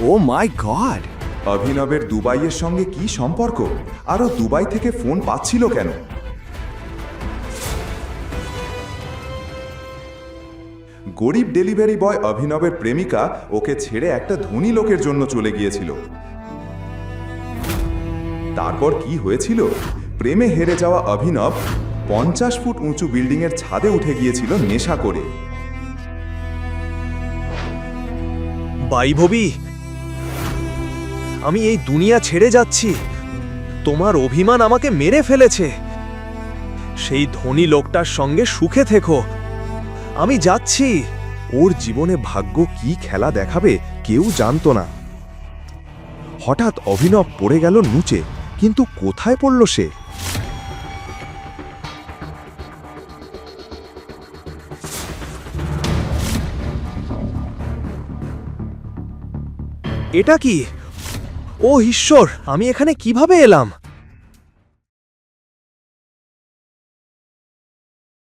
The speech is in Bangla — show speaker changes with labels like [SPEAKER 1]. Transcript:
[SPEAKER 1] ও মাই গড!
[SPEAKER 2] অভিনবের দুবাইয়ের সঙ্গে কি সম্পর্ক? আরও দুবাই থেকে ফোন পাচ্ছিল কেন? গরিব ডেলিভারি বয় অভিনবের প্রেমিকা ওকে ছেড়ে একটা ধনী লোকের জন্য চলে গিয়েছিল। তারপর কি হয়েছিল? প্রেমে হেরে যাওয়া অভিনব 50 ফুট উঁচু বিল্ডিংয়ের ছাদে উঠে গিয়েছিল নেশা করে।
[SPEAKER 1] বৈভবী, আমি এই দুনিয়া ছেড়ে যাচ্ছি। তোমার অভিমান আমাকে মেরে ফেলেছে। সেই ধনী লোকটার সঙ্গে সুখে থেকো। আমি যাচ্ছি।
[SPEAKER 3] ওর জীবনে ভাগ্য কি খেলা দেখাবে কেউ জানতো না। হঠাৎ অভিনব পড়ে গেল নুচে, কিন্তু কোথায় পড়ল সে?
[SPEAKER 1] এটা কি? ও ঈশ্বর, আমি এখানে কিভাবে এলাম?